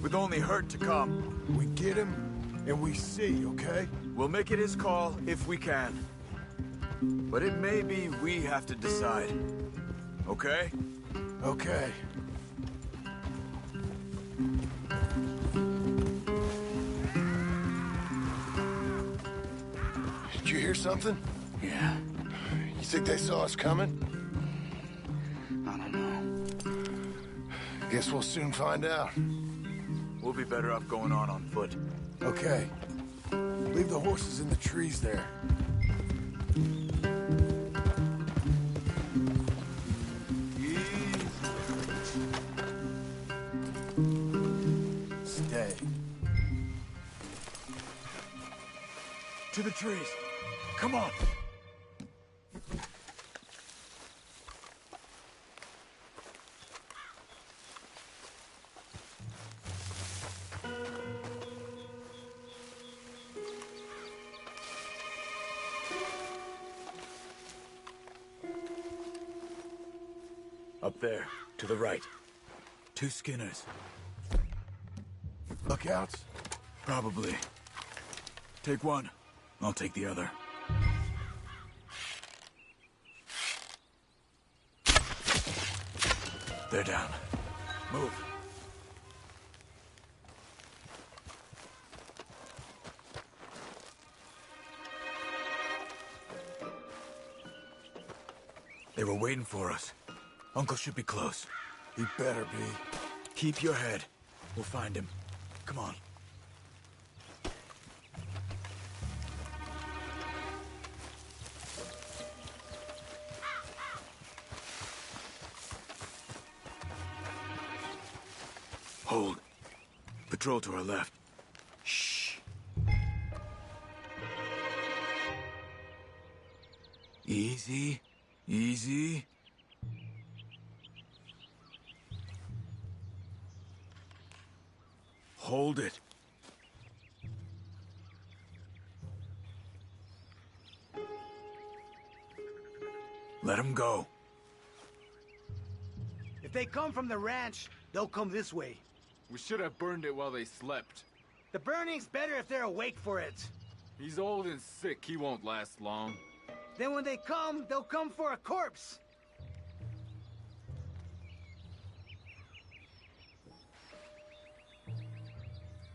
with only hurt to come. We get him, and we see, okay? We'll make it his call if we can. But it may be we have to decide. Okay? Okay. Did you hear something? Yeah. You think they saw us coming? I don't know. Guess we'll soon find out. We'll be better off going on foot. Okay. Leave the horses in the trees there. Stay. To the trees. Come on. Up there, to the right. 2 Skinners. Lookouts? Probably. Take one. I'll take the other. They're down. Move. They were waiting for us. Uncle should be close. He better be. Keep your head. We'll find him. Come on. Hold. Patrol to our left. Shh. Easy. Easy. Hold it. Let him go. If they come from the ranch, they'll come this way. We should have burned it while they slept. The burning's better if they're awake for it. He's old and sick. He won't last long. Then when they come, they'll come for a corpse.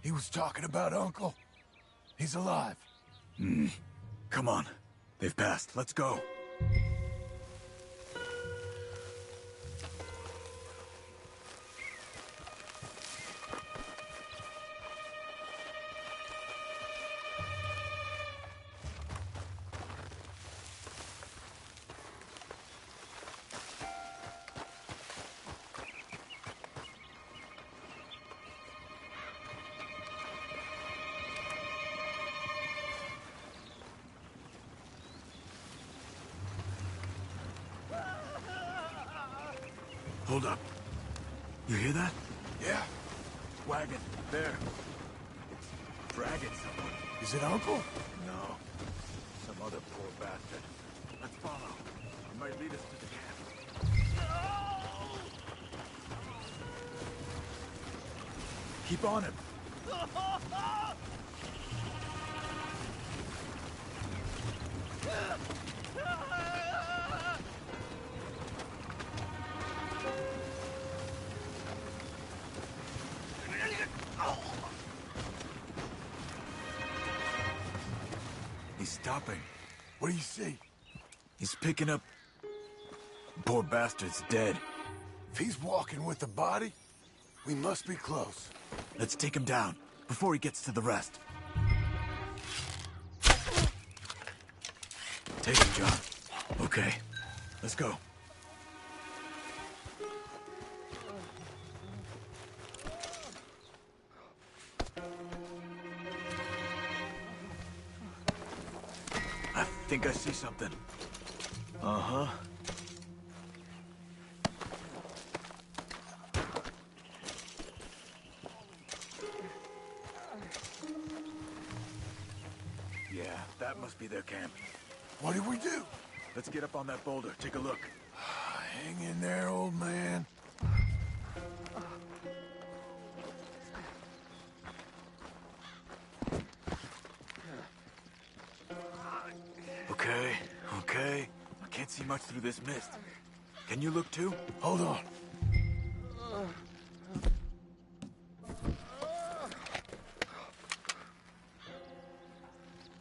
He was talking about Uncle. He's alive. Come on. They've passed. Let's go. Hold up. You hear that? Yeah. Wagon. There. It's dragging someone. Is it Uncle? No. Some other poor bastard. Let's follow. It might lead us to the camp. Keep on him. He's stopping. What do you see? He's picking up... Poor bastard's dead. If he's walking with the body, we must be close. Let's take him down, before he gets to the rest. Take him, John. Okay, let's go. I think I see something. Uh-huh. Yeah, that must be their camp. What do we do? Let's get up on that boulder. Take a look. Hang in there, old man. Okay, okay. I can't see much through this mist. Can you look too? Hold on.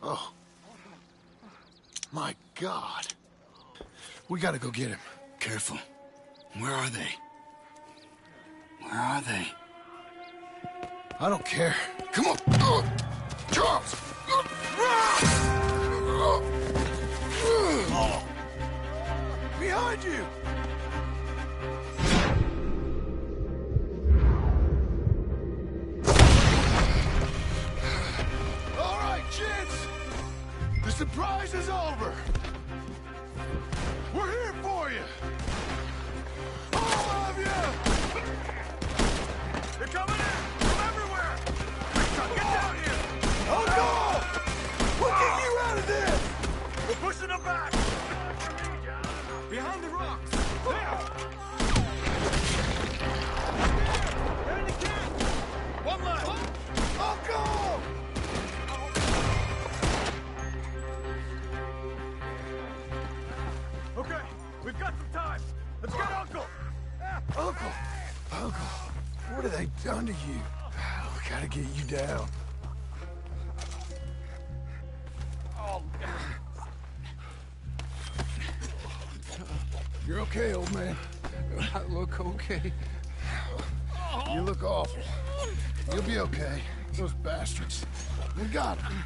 Oh. My God. We gotta go get him. Careful. Where are they? Where are they? I don't care. Come on. Charles! Behind you! All right, kids! The surprise is over! We're here for you! All of you! They're coming in! From everywhere! Get down here! Oh, no! We'll get you out of this! We're pushing them back! Behind the rocks! There! They're in the camp! One left! I'll go! Okay, we've got some time. Let's get Uncle! Uncle! Uncle! What have they done to you? We gotta get you down. You're okay, old man. I look okay. You look awful. You'll be okay. Those bastards. We got him.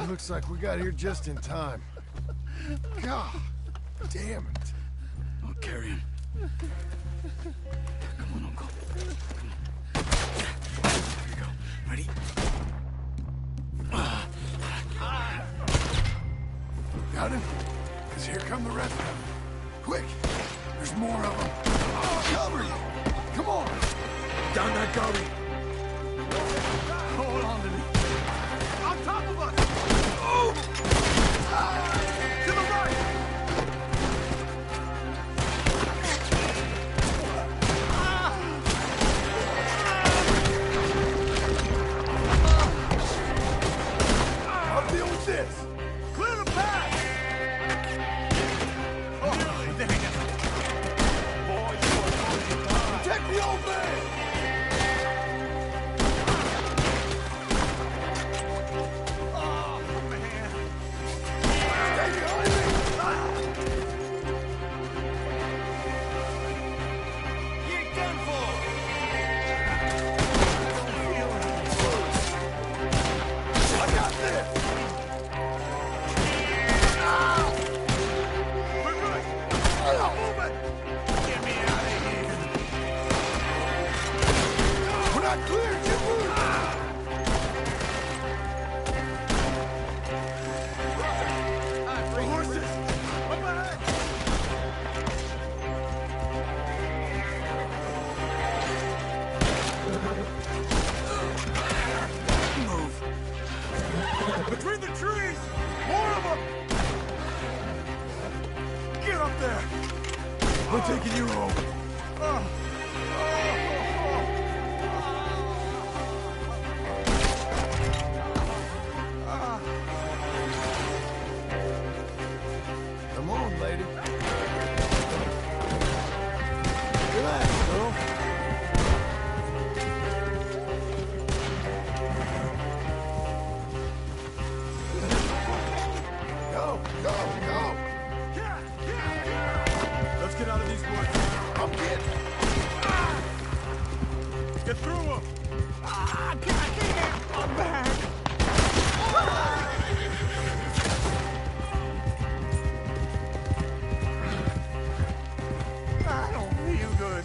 Looks like we got here just in time. God damn it. I'll carry him. Come on, Uncle. Come on. Here you go. Ready? Got him? Because here come the rest of them. Quick! There's more of them. Cover you! Come on! Down that gully! Hold on to me! On top of us! Oh! To the right! I'll deal with this! Clear the path! Protect the old man! Oh, man! Stay behind me! You ain't done for! I got this! We're good! Move it! Get me out of here! We're not clear! Get moving! The horses! Up ahead! Move! Between the trees! More of them! Get up there! We're taking you home. Come on, lady. Relax, girl. Go, go, go. Let's get out of these woods. I'm getting. Get through them! I can't. I'm back. I don't feel good.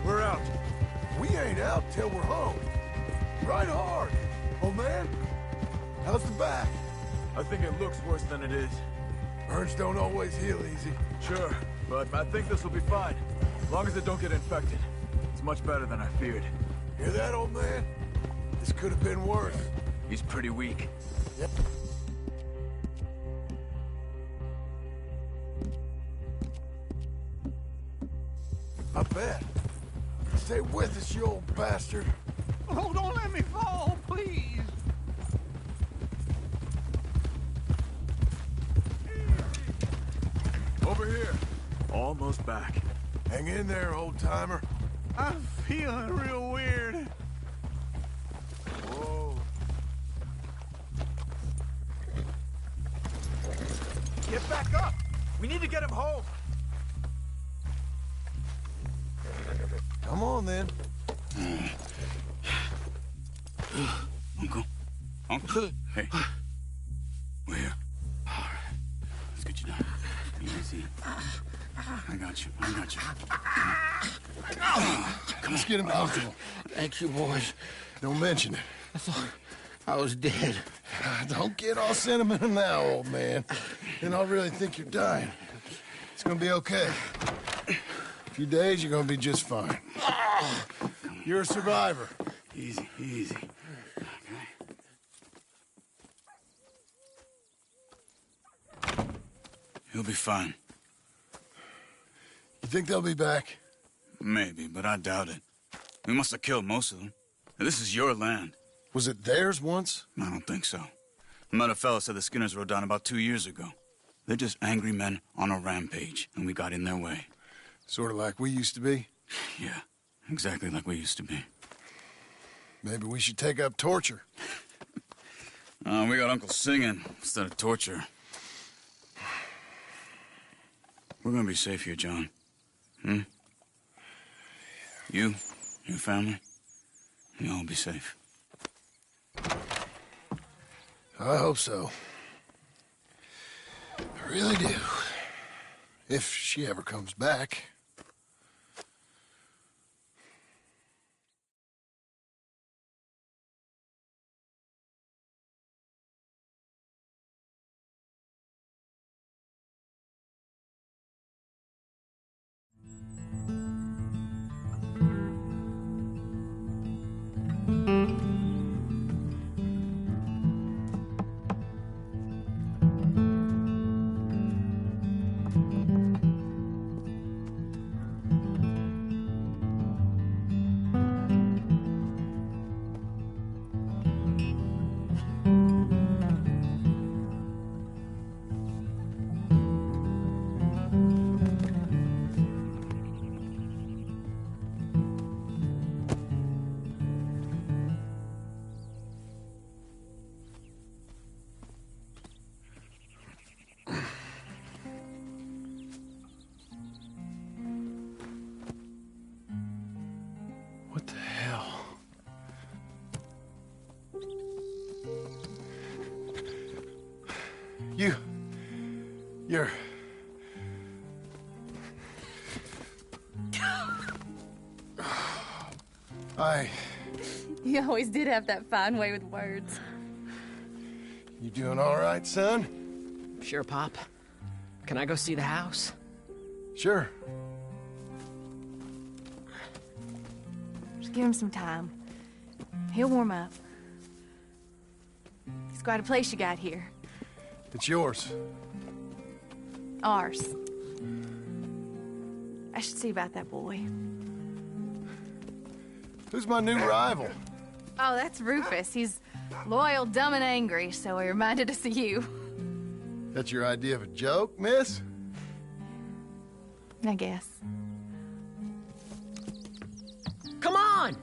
We're out. We ain't out till we're home. Ride hard. Oh, man. How's the back? I think it looks worse than it is. Burns don't always heal easy. Sure, but I think this will be fine. As long as it don't get infected. It's much better than I feared. Hear that, old man? This could have been worse. He's pretty weak. Yep. I bet. Stay with us, you old bastard. Oh, don't let me fall, please. Over here. Almost back. Hang in there, old-timer. I'm feeling real weird. Whoa. Get back up! We need to get him home! Come on, then. Uncle? Uncle? Hey. We're here. Let's get you down. Easy. I got you. I got you. Let's get him comfortable. Thank you, boys. Don't mention it. I thought I was dead. Don't get all sentimental now, old man. Then I'll really think you're dying. It's gonna be okay. A few days, you're gonna be just fine. You're a survivor. Easy, easy. Okay. He'll be fine. You think they'll be back? Maybe, but I doubt it. We must have killed most of them. This is your land. Was it theirs once? I don't think so. I met a fella said the Skinners rode down about 2 years ago. They're just angry men on a rampage, and we got in their way. Sort of like we used to be? Yeah, exactly like we used to be. Maybe we should take up torture. We got Uncle singing instead of torture. We're gonna be safe here, John. Hmm? You, your family, you'll all be safe. I hope so. I really do. If she ever comes back. What the hell? You're... You always did have that fine way with words. You doing all right, son? Sure, Pop. Can I go see the house? Sure. Just give him some time. He'll warm up. It's quite a place you got here. It's yours. Ours. I should see about that boy. Who's my new rival? Oh, that's Rufus. He's loyal, dumb, and angry, so he reminded us of you. That's your idea of a joke, miss? I guess. Come on!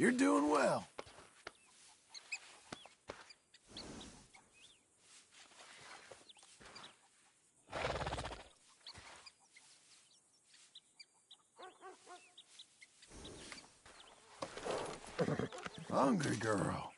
You're doing well. Hungry girl.